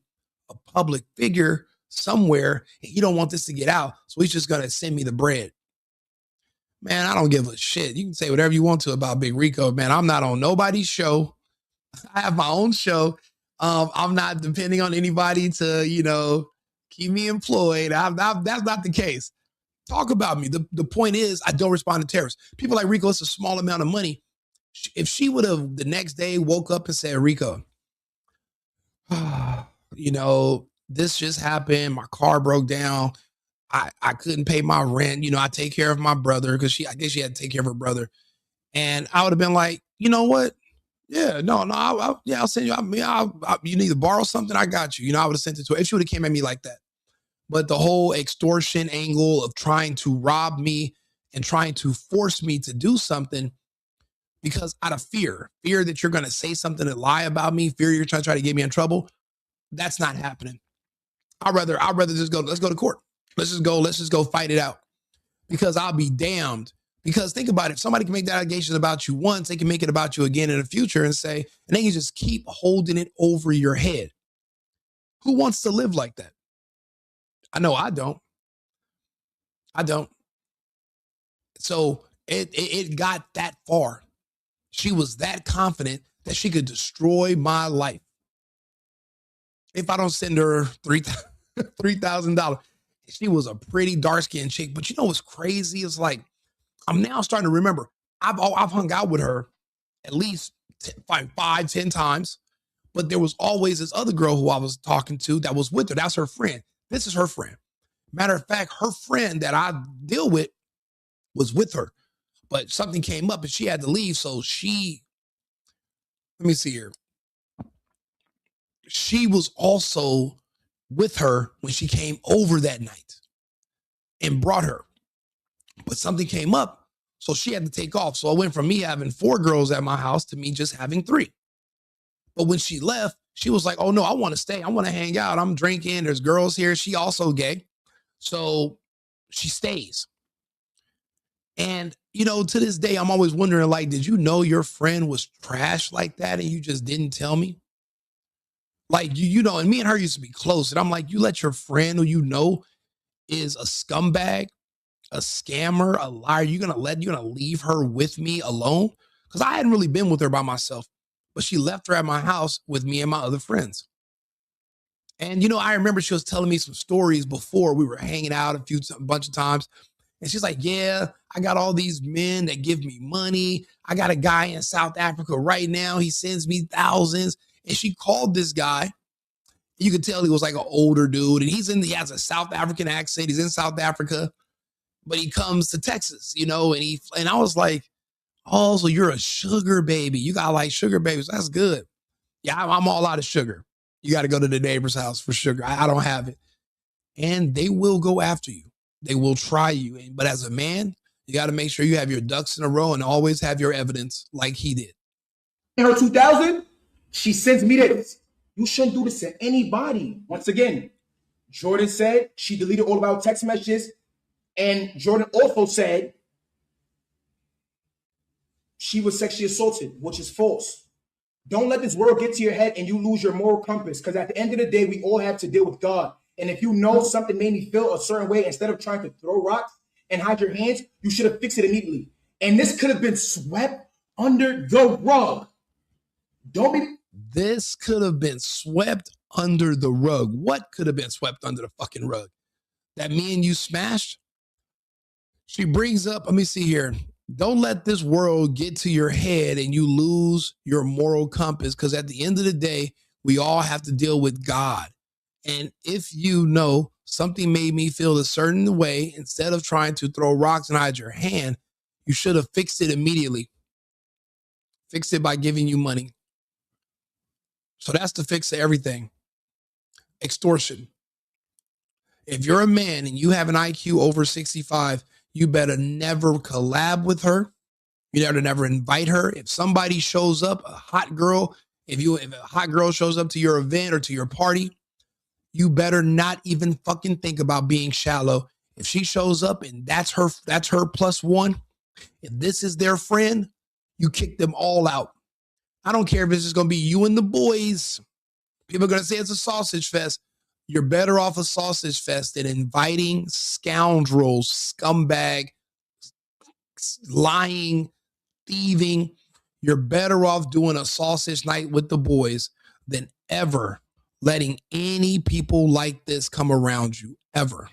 a public figure somewhere and he don't want this to get out, so he's just going to send me the bread? Man, I don't give a shit. You can say whatever you want to about Big Rico, man. I'm not on nobody's show. I have my own show. I'm not depending on anybody to, keep me employed. That's not the case. Talk about me. The point is, I don't respond to terrorists. People like Rico, it's a small amount of money. If she would have the next day woke up and said, Rico, this just happened. My car broke down. I couldn't pay my rent. I take care of my brother, because I guess she had to take care of her brother. And I would have been like, you know what? Yeah, no, I'll send you. You need to borrow something? I got you. I would have sent it to her if she would have came at me like that. But the whole extortion angle of trying to rob me and trying to force me to do something, because out of fear that you're going to say something and lie about me, fear you're trying to get me in trouble, that's not happening. I'd rather just go, let's go to court. Let's just go fight it out, because I'll be damned. Because think about it. If somebody can make that allegation about you once, they can make it about you again in the future and they can just keep holding it over your head. Who wants to live like that? I know I don't. So It got that far. She was that confident that she could destroy my life if I don't send her $3,000. She was a pretty dark-skinned chick, but you know what's crazy? It's like I'm now starting to remember. I've hung out with her at least 5, 10 times, but there was always this other girl who I was talking to that was with her. That's her friend. This is her friend. Matter of fact, her friend that I deal with was with her, but something came up and she had to leave. So let me see here. She was also with her when she came over that night and brought her, but something came up. So she had to take off. So I went from me having 4 girls at my house to me just having 3. But when she left, she was like, oh no, I want to stay. I want to hang out. I'm drinking. There's girls here. She also gay. So she stays. And, to this day, I'm always wondering, like, did you know your friend was trash like that and you just didn't tell me? Like, and me and her used to be close. And I'm like, you let your friend who is a scumbag, a scammer, a liar, you're going to leave her with me alone? Because I hadn't really been with her by myself, but she left her at my house with me and my other friends. And, I remember she was telling me some stories before. We were hanging out a bunch of times. And she's like, yeah, I got all these men that give me money. I got a guy in South Africa right now. He sends me thousands. And she called this guy. You could tell he was like an older dude. And he has a South African accent. He's in South Africa, but he comes to Texas, and I was like, oh, so you're a sugar baby. You got like sugar babies. That's good. Yeah, I'm all out of sugar. You got to go to the neighbor's house for sugar. I don't have it. And they will go after you. They will try you. But as a man, you got to make sure you have your ducks in a row and always have your evidence like he did. In her 2000, she sends me this. You shouldn't do this to anybody. Once again, Jourdin said she deleted all of our text messages. And Jourdin also said she was sexually assaulted, which is false. Don't let this world get to your head and you lose your moral compass. Because at the end of the day, we all have to deal with God. And if you know something made me feel a certain way, instead of trying to throw rocks and hide your hands, you should have fixed it immediately. And this could have been swept under the rug. This could have been swept under the rug. What could have been swept under the fucking rug? That me and you smashed? She brings up, let me see here. Don't let this world get to your head and you lose your moral compass, because at the end of the day, we all have to deal with God. And if something made me feel a certain way, instead of trying to throw rocks and hide your hand, you should have fixed it immediately. Fix it by giving you money. So that's the fix to everything. Extortion. If you're a man and you have an IQ over 65, you better never collab with her. You better never invite her. If somebody shows up, a hot girl, if a hot girl shows up to your event or to your party, you better not even fucking think about being shallow. If she shows up and that's her +1, if this is their friend, you kick them all out. I don't care if it's just going to be you and the boys. People are going to say it's a sausage fest. You're better off a sausage fest than inviting scoundrels, scumbag, lying, thieving. You're better off doing a sausage night with the boys than ever letting any people like this come around you, ever.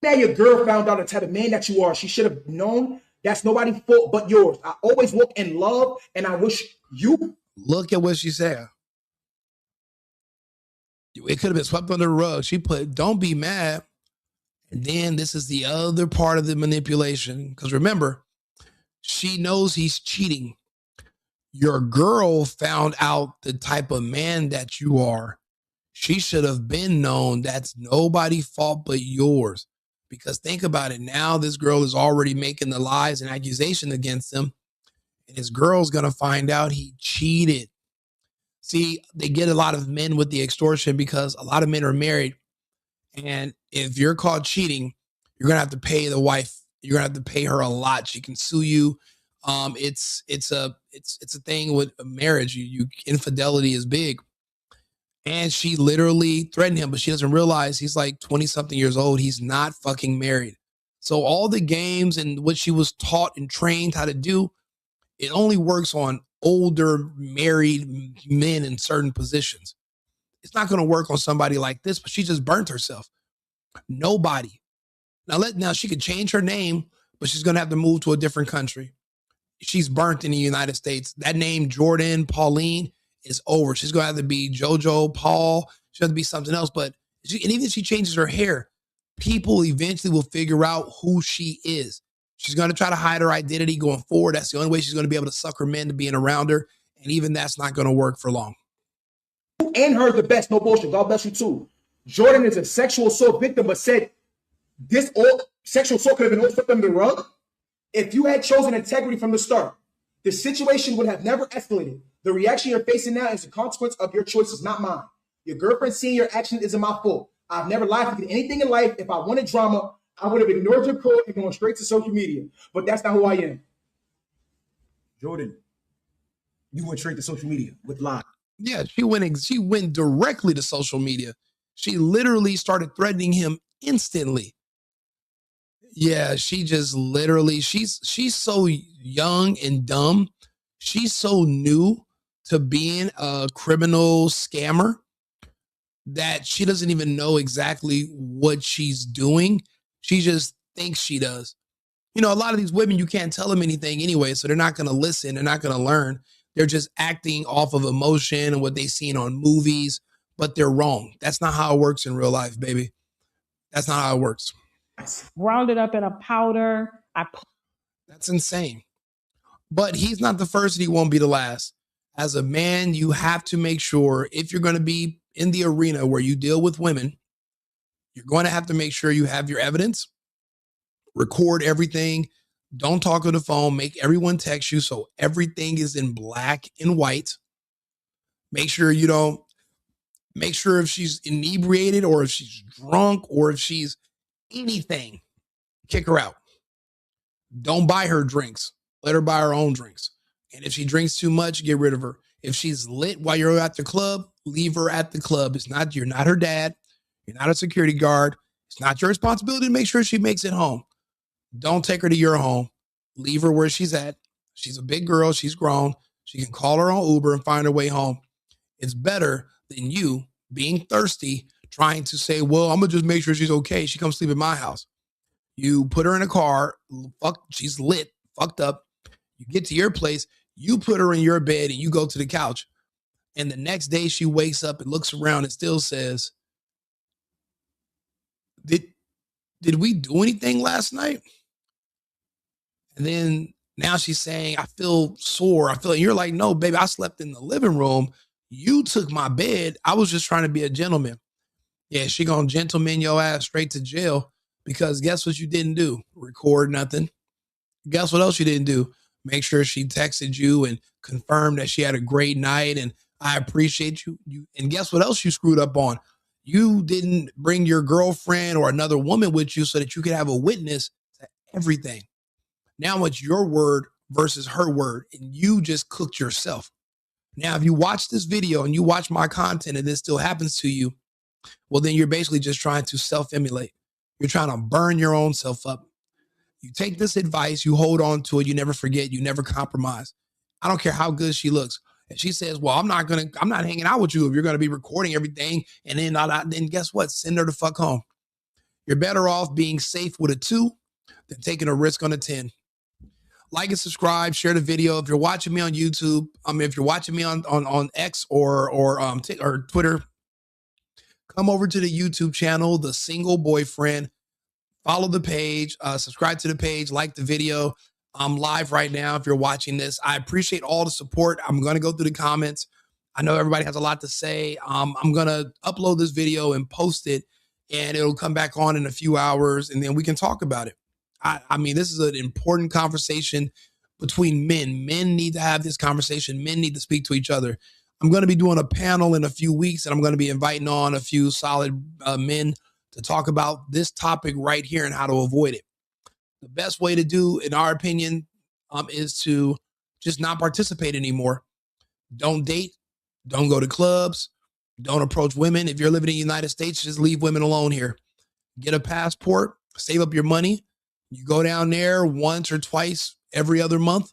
Now your girl found out the type of man that you are. She should have known that's nobody's fault but yours. I always walk in love, and I wish you. Look at what she said. It could have been swept under the rug. She put, don't be mad. And then this is the other part of the manipulation. Because remember, she knows he's cheating. Your girl found out the type of man that you are. She should have been known that's nobody's fault but yours. Because think about it. Now this girl is already making the lies and accusation against him. And his girl's going to find out he cheated. See, they get a lot of men with the extortion because a lot of men are married. And if you're caught cheating, you're going to have to pay the wife. You're going to have to pay her a lot. She can sue you. It's a thing with marriage. Infidelity is big. And she literally threatened him, but she doesn't realize he's like 20 something years old. He's not fucking married. So all the games and what she was taught and trained how to do, it only works on older married men in certain positions. It's not going to work on somebody like this, but she just burnt herself. Nobody. Now she could change her name, but she's going to have to move to a different country. She's burnt in the United States. That name, Jourdin Pauline, is over. She's going to have to be JoJo Paul. She'll have to be something else. But and even if she changes her hair, people eventually will figure out who she is. She's going to try to hide her identity going forward. That's the only way she's going to be able to suck her men to being around her. And even that's not going to work for long. And her the best, no bullshit. God bless you too. Jourdin is a sexual assault victim, but said this all sexual assault could have been all swept under the rug. If you had chosen integrity from the start, the situation would have never escalated. The reaction you're facing now is a consequence of your choices, not mine. Your girlfriend seeing your action isn't my fault. I've never lied to anything in life. If I wanted drama, I would have ignored your call and gone straight to social media. But that's not who I am. Jourdin, you went straight to social media with lies. Yeah, she went directly to social media. She literally started threatening him instantly. Yeah, she just literally, she's so young and dumb. She's so new to being a criminal scammer that she doesn't even know exactly what she's doing. She just thinks she does. You know, a lot of these women, you can't tell them anything anyway, so they're not going to listen. They're not going to learn. They're just acting off of emotion and what they've seen on movies, but they're wrong. That's not how it works in real life, baby. That's not how it works. Ground it up in a powder. That's insane. But he's not the first and he won't be the last. As a man, you have to make sure if you're going to be in the arena where you deal with women, you're going to have to make sure you have your evidence, record everything. Don't talk on the phone. Make everyone text you so everything is in black and white. Make sure you don't, make sure if she's inebriated or if she's drunk or if she's anything, kick her out. Don't buy her drinks. Let her buy her own drinks. And if she drinks too much, get rid of her. If she's lit while you're at the club, leave her at the club. You're not her dad. You're not a security guard. It's not your responsibility to make sure she makes it home. Don't take her to your home. Leave her where she's at. She's a big girl. She's grown. She can call her own Uber and find her way home. It's better than you being thirsty, trying to say, well, I'm going to just make sure she's okay. She comes sleep at my house. You put her in a car. She's lit, fucked up. You get to your place. You put her in your bed and you go to the couch. And the next day she wakes up and looks around and still says, did we do anything last night? And then now she's saying, I feel sore. You're like, no, baby, I slept in the living room. You took my bed. I was just trying to be a gentleman. Yeah, she gonna gentleman your ass straight to jail because guess what you didn't do? Record nothing. Guess what else you didn't do? Make sure she texted you and confirmed that she had a great night and I appreciate you. And guess what else you screwed up on? You didn't bring your girlfriend or another woman with you so that you could have a witness to everything. Now it's your word versus her word, and you just cooked yourself. Now, if you watch this video and you watch my content and this still happens to you, well, then you're basically just trying to self-emulate. You're trying to burn your own self up. You take this advice, you hold on to it, you never forget, you never compromise. I don't care how good she looks. And she says, well, I'm not hanging out with you if you're going to be recording everything. And then guess what? Send her the fuck home. You're better off being safe with a 2 than taking a risk on a 10. Like and subscribe, share the video. If you're watching me on YouTube, if you're watching me on X or Twitter, come over to the YouTube channel, The Single Boyfriend. Follow the page, subscribe to the page, like the video. I'm live right now if you're watching this. I appreciate all the support. I'm going to go through the comments. I know everybody has a lot to say. I'm going to upload this video and post it, and it'll come back on in a few hours, and then we can talk about it. I mean, this is an important conversation between men. Men need to have this conversation. Men need to speak to each other. I'm going to be doing a panel in a few weeks, and I'm going to be inviting on a few solid men to talk about this topic right here and how to avoid it. The best way to do, in our opinion, is to just not participate anymore. Don't date. Don't go to clubs. Don't approach women. If you're living in the United States, just leave women alone here. Get a passport. Save up your money. You go down there once or twice every other month,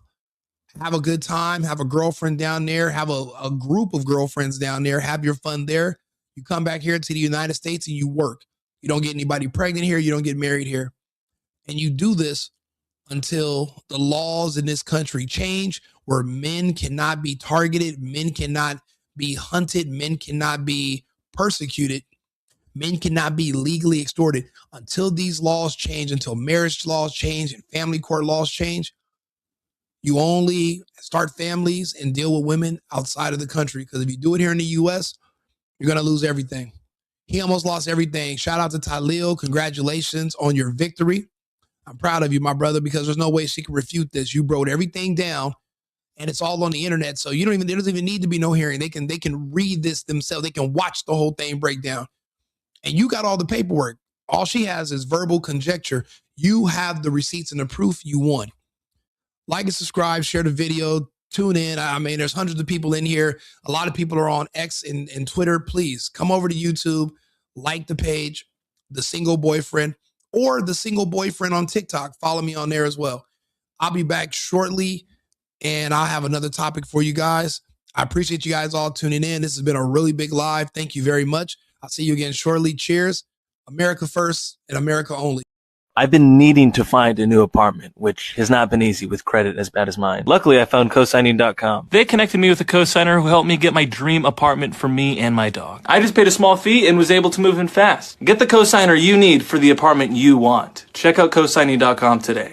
have a good time, have a girlfriend down there, have a group of girlfriends down there, have your fun there. You come back here to the United States and you work. You don't get anybody pregnant here. You don't get married here. And you do this until the laws in this country change, where men cannot be targeted, men cannot be hunted, men cannot be persecuted, men cannot be legally extorted. Until these laws change, until marriage laws change and family court laws change, you only start families and deal with women outside of the country. Because if you do it here in the US, you're going to lose everything. He almost lost everything. Shout out to Tylil. Congratulations on your victory. I'm proud of you, my brother, because there's no way she can refute this. You wrote everything down and it's all on the internet. So there doesn't even need to be no hearing. They can read this themselves. They can watch the whole thing break down. And you got all the paperwork. All she has is verbal conjecture. You have the receipts and the proof. You won. Like and subscribe, share the video, tune in. I mean, there's hundreds of people in here. A lot of people are on X and Twitter. Please come over to YouTube, like the page, The Single Boyfriend, or The Single Boyfriend on TikTok. Follow me on there as well. I'll be back shortly, and I'll have another topic for you guys. I appreciate you guys all tuning in. This has been a really big live. Thank you very much. I'll see you again shortly. Cheers. America first and America only. I've been needing to find a new apartment, which has not been easy with credit as bad as mine. Luckily, I found cosigning.com. They connected me with a cosigner who helped me get my dream apartment for me and my dog. I just paid a small fee and was able to move in fast. Get the cosigner you need for the apartment you want. Check out cosigning.com today.